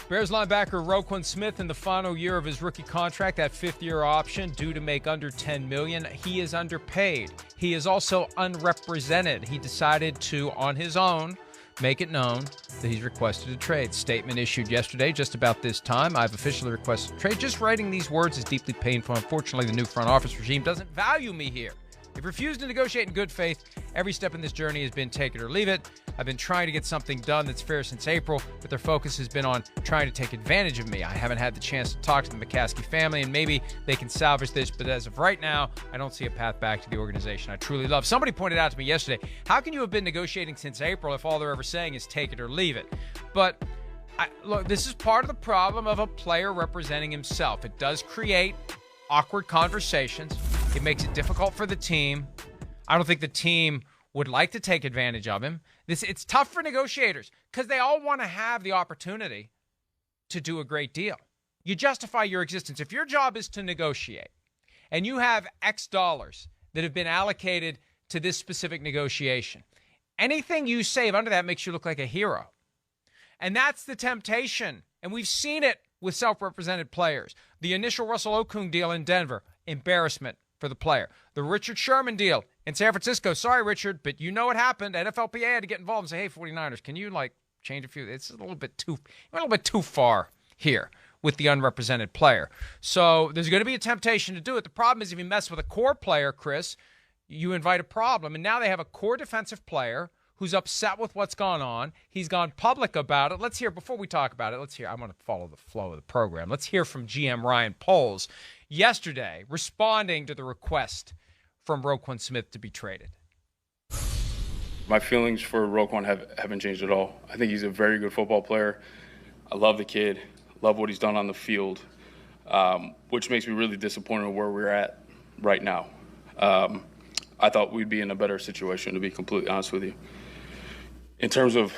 Bears linebacker Roquan Smith in the final year of his rookie contract, that fifth-year option due to make under $10 million. He is underpaid. He is also unrepresented. He decided to, on his own, make it known that he's requested a trade. Statement issued yesterday just about this time. I've officially requested a trade. Just writing these words is deeply painful. Unfortunately, the new front office regime doesn't value me here. They've refused to negotiate in good faith. Every step in this journey has been take it or leave it. I've been trying to get something done that's fair since April, but their focus has been on trying to take advantage of me. I haven't had the chance to talk to the McCaskey family, and maybe they can salvage this, but as of right now, I don't see a path back to the organization I truly love. Somebody pointed out to me yesterday, how can you have been negotiating since April if all they're ever saying is take it or leave it? But look, this is part of the problem of a player representing himself. It does create awkward conversations. It makes it difficult for the team. I don't think the team would like to take advantage of him. It's tough for negotiators because they all want to have the opportunity to do a great deal. You justify your existence. If your job is to negotiate and you have X dollars that have been allocated to this specific negotiation, anything you save under that makes you look like a hero. And that's the temptation. And we've seen it with self-represented players. The initial Russell Okung deal in Denver, embarrassment for the player. The Richard Sherman deal in San Francisco, sorry, Richard, but you know what happened. NFLPA had to get involved and say, hey, 49ers, can you, change a few? It's a little bit too far here with the unrepresented player. So there's going to be a temptation to do it. The problem is if you mess with a core player, Chris, you invite a problem. And now they have a core defensive player who's upset with what's gone on. He's gone public about it. Let's hear, before we talk about it, I'm going to follow the flow of the program. Let's hear from GM Ryan Poles yesterday responding to the request from Roquan Smith to be traded. My feelings for Roquan haven't changed at all. I think he's a very good football player. I love the kid, love what he's done on the field, which makes me really disappointed with where we're at right now. I thought we'd be in a better situation, to be completely honest with you. In terms of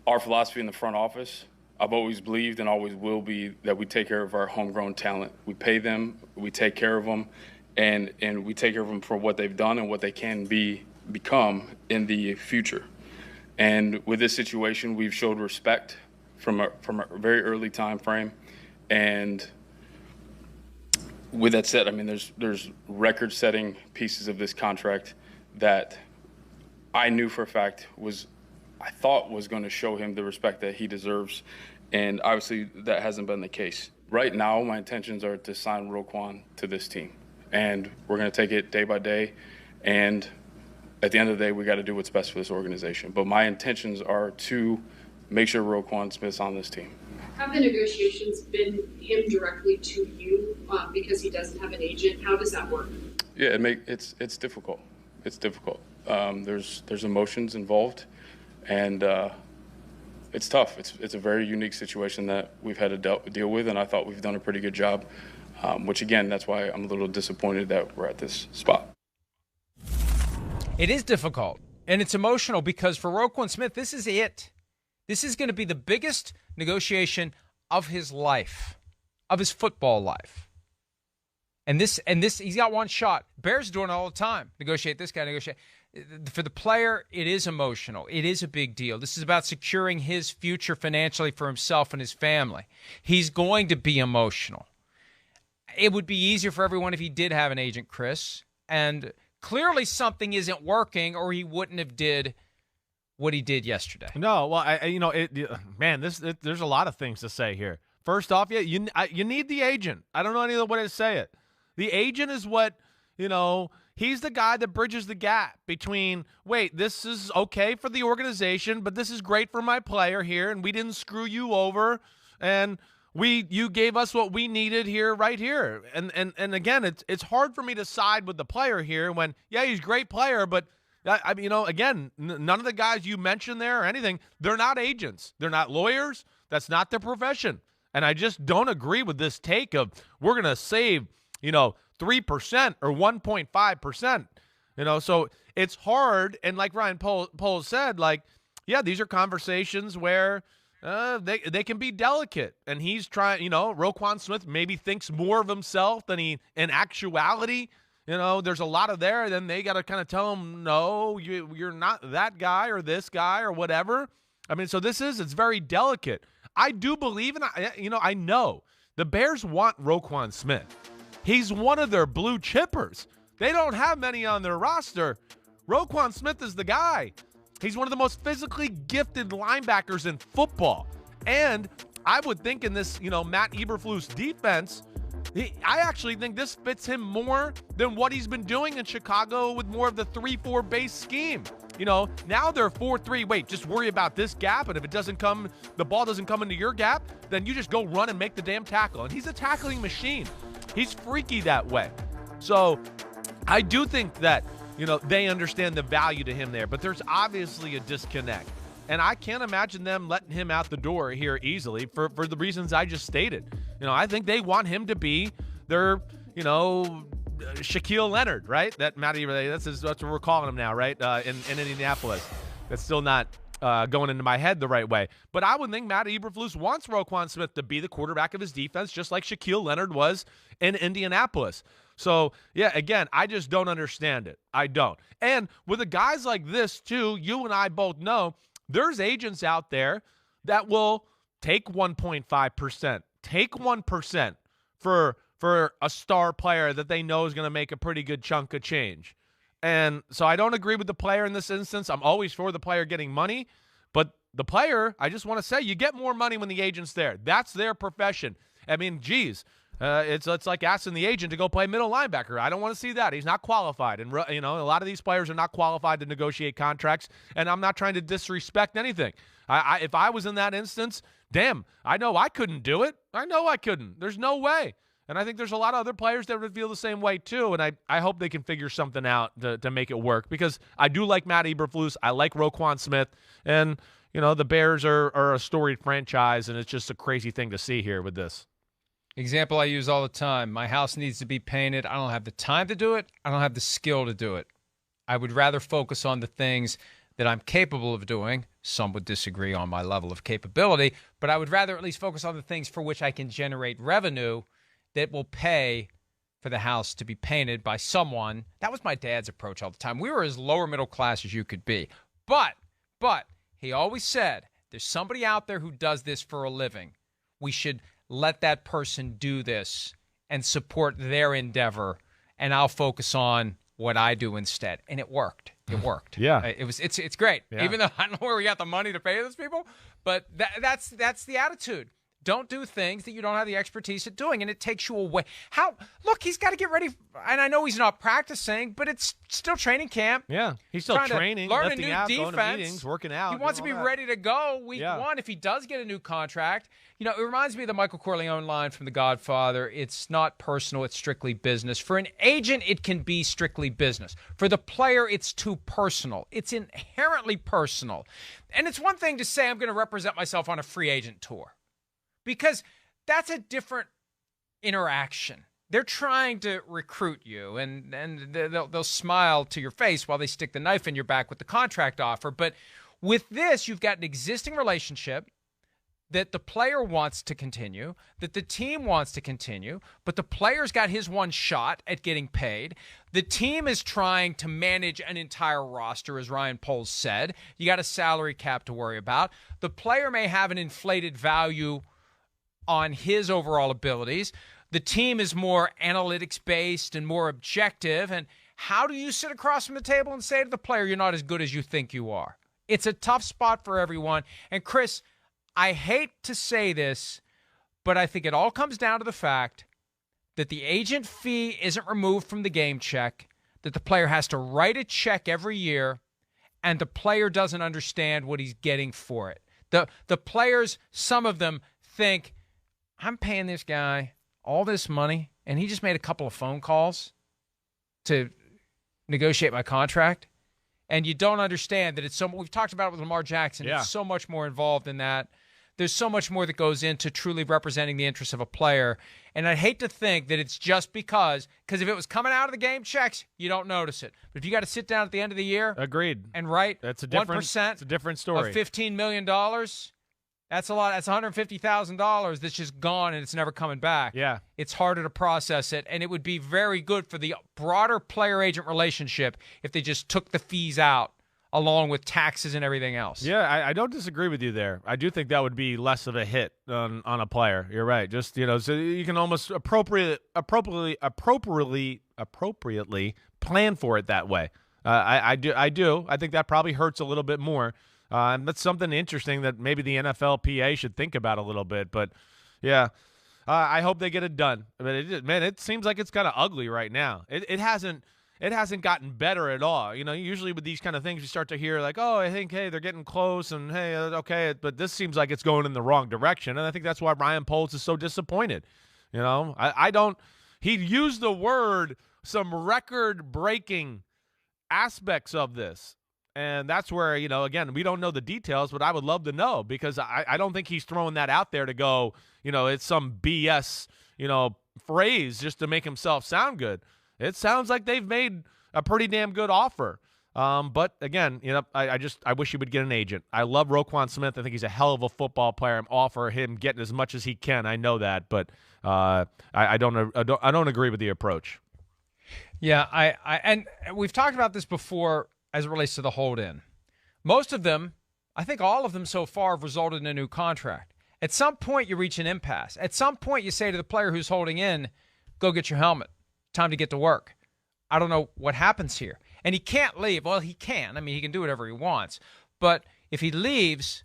our philosophy in the front office, I've always believed and always will be that we take care of our homegrown talent. We pay them, we take care of them, and we take care of them for what they've done and what they can become in the future. And with this situation, we've showed respect from a very early time frame. And with that said, I mean, there's record-setting pieces of this contract that I knew for a fact I thought was going to show him the respect that he deserves, and obviously that hasn't been the case. Right now, my intentions are to sign Roquan to this team, and we're going to take it day by day, and at the end of the day, we got to do what's best for this organization. But my intentions are to make sure Roquan Smith's on this team. Have the negotiations been him directly to you because he doesn't have an agent? How does that work? Yeah, it's difficult. It's difficult. There's emotions involved, and it's tough. It's a very unique situation that we've had to deal with, and I thought we've done a pretty good job, which, again, that's why I'm a little disappointed that we're at this spot. It is difficult, and it's emotional because for Roquan Smith, this is it. This is going to be the biggest negotiation of his life, of his football life. And this, he's got one shot. Bears are doing it all the time. Negotiate this guy, negotiate. For the player, it is emotional. It is a big deal. This is about securing his future financially for himself and his family. He's going to be emotional. It would be easier for everyone if he did have an agent, Chris. And clearly something isn't working, or he wouldn't have did what he did yesterday. No, well, there's a lot of things to say here. First off, you need the agent. I don't know any other way to say it. The agent is what, he's the guy that bridges the gap between, wait, this is okay for the organization, but this is great for my player here, and we didn't screw you over, and you gave us what we needed here, right here. And again, it's hard for me to side with the player here when, yeah, he's a great player, but again, none of the guys you mentioned there or anything, they're not agents. They're not lawyers. That's not their profession. And I just don't agree with this take of we're going to save, 3% or 1.5%. So it's hard. And like Ryan Poles said, these are conversations where they can be delicate. And he's trying, Roquan Smith maybe thinks more of himself than he in actuality. There's a lot of there. Then they got to kind of tell him, no, you're not that guy or this guy or whatever. I mean, so it's very delicate. I do believe, and I know the Bears want Roquan Smith. He's one of their blue chippers. They don't have many on their roster. Roquan Smith is the guy. He's one of the most physically gifted linebackers in football. And I would think in this, Matt Eberflus defense, I actually think this fits him more than what he's been doing in Chicago with more of the 3-4 base scheme. Now they're 4-3. Wait, just worry about this gap, and if the ball doesn't come into your gap, then you just go run and make the damn tackle. And he's a tackling machine. He's freaky that way. So I do think that, they understand the value to him there, but there's obviously a disconnect. And I can't imagine them letting him out the door here easily for the reasons I just stated. I think they want him to be their, Shaquille Leonard, right? That's what we're calling him now, right? In Indianapolis. That's still not going into my head the right way. But I would think Matt Eberflus wants Roquan Smith to be the quarterback of his defense, just like Shaquille Leonard was in Indianapolis. So, yeah, again, I just don't understand it. I don't. And with the guys like this, too, you and I both know there's agents out there that will take 1.5%, take 1% for a star player that they know is going to make a pretty good chunk of change. And so I don't agree with the player in this instance. I'm always for the player getting money. But the player, I just want to say, you get more money when the agent's there. That's their profession. I mean, geez, it's like asking the agent to go play middle linebacker. I don't want to see that. He's not qualified. And, a lot of these players are not qualified to negotiate contracts. And I'm not trying to disrespect anything. If I was in that instance, damn, I know I couldn't do it. I know I couldn't. There's no way. And I think there's a lot of other players that would feel the same way too, and I hope they can figure something out to make it work, because I do like Matt Eberflus. I like Roquan Smith, and, the Bears are a storied franchise, and it's just a crazy thing to see here with this. Example I use all the time. My house needs to be painted. I don't have the time to do it. I don't have the skill to do it. I would rather focus on the things that I'm capable of doing. Some would disagree on my level of capability, but I would rather at least focus on the things for which I can generate revenue that will pay for the house to be painted by someone. That was my dad's approach all the time. We were as lower middle class as you could be. But he always said, there's somebody out there who does this for a living. We should let that person do this and support their endeavor, and I'll focus on what I do instead. And it worked. It worked. Yeah. It's great. Yeah. Even though I don't know where we got the money to pay those people, but that's the attitude. Don't do things that you don't have the expertise at doing, and it takes you away. Look, he's got to get ready, and I know he's not practicing, but it's still training camp. Yeah, he's still training, learn lifting a new out, defense, going to meetings, working out. He wants to be ready to go week one if he does get a new contract. It reminds me of the Michael Corleone line from The Godfather. It's not personal, it's strictly business. For an agent, it can be strictly business. For the player, it's too personal. It's inherently personal. And it's one thing to say, I'm going to represent myself on a free agent tour, because that's a different interaction. They're trying to recruit you, and they'll smile to your face while they stick the knife in your back with the contract offer. But with this, you've got an existing relationship that the player wants to continue, that the team wants to continue, but the player's got his one shot at getting paid. The team is trying to manage an entire roster, as Ryan Poles said. You got a salary cap to worry about. The player may have an inflated value on his overall abilities. The team is more analytics-based and more objective. And how do you sit across from the table and say to the player, you're not as good as you think you are? It's a tough spot for everyone. And Chris, I hate to say this, but I think it all comes down to the fact that the agent fee isn't removed from the game check, that the player has to write a check every year, and the player doesn't understand what he's getting for it. The players, some of them think, I'm paying this guy all this money, and he just made a couple of phone calls to negotiate my contract. And you don't understand that we've talked about it with Lamar Jackson. Yeah. It's so much more involved in that. There's so much more that goes into truly representing the interests of a player. And I hate to think that it's just because if it was coming out of the game checks, you don't notice it. But if you got to sit down at the end of the year, agreed, and write that's 1%, it's a different story. Of $15 million, that's a lot. That's $150,000 that's just gone and it's never coming back. Yeah. It's harder to process it, and it would be very good for the broader player-agent relationship if they just took the fees out along with taxes and everything else. Yeah, I don't disagree with you there. I do think that would be less of a hit on a player. You're right. Just, so you can almost appropriately plan for it that way. I do. I think that probably hurts a little bit more. And that's something interesting that maybe the NFLPA should think about a little bit. But, yeah, I hope they get it done. I mean, it seems like it's kind of ugly right now. It hasn't gotten better at all. Usually with these kind of things, you start to hear like, oh, I think, hey, they're getting close, and hey, okay, but this seems like it's going in the wrong direction, and I think that's why Ryan Poles is so disappointed. He used the word some record-breaking aspects of this, and that's where, again, we don't know the details, but I would love to know, because I don't think he's throwing that out there to go, it's some BS, phrase just to make himself sound good. It sounds like they've made a pretty damn good offer. But again, I wish he would get an agent. I love Roquan Smith. I think he's a hell of a football player. I'm all for him getting as much as he can. I know that, but I don't agree with the approach. Yeah, and we've talked about this before as it relates to the hold-in. Most of them, I think all of them so far, have resulted in a new contract. At some point, you reach an impasse. At some point, you say to the player who's holding in, go get your helmet. Time to get to work. I don't know what happens here. And he can't leave. Well, he can. I mean, he can do whatever he wants. But if he leaves,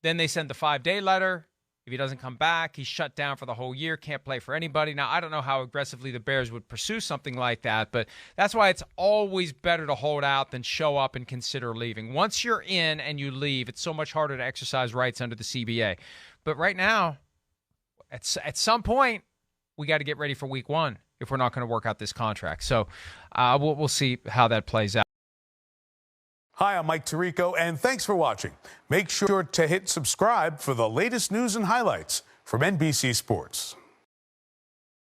then they send the 5-day letter. If he doesn't come back, he's shut down for the whole year, can't play for anybody. Now, I don't know how aggressively the Bears would pursue something like that, but that's why it's always better to hold out than show up and consider leaving. Once you're in and you leave, it's so much harder to exercise rights under the CBA. But right now, at some point, we got to get ready for week 1 if we're not going to work out this contract. So we'll see how that plays out. Hi, I'm Mike Tirico, and thanks for watching. Make sure to hit subscribe for the latest news and highlights from NBC Sports.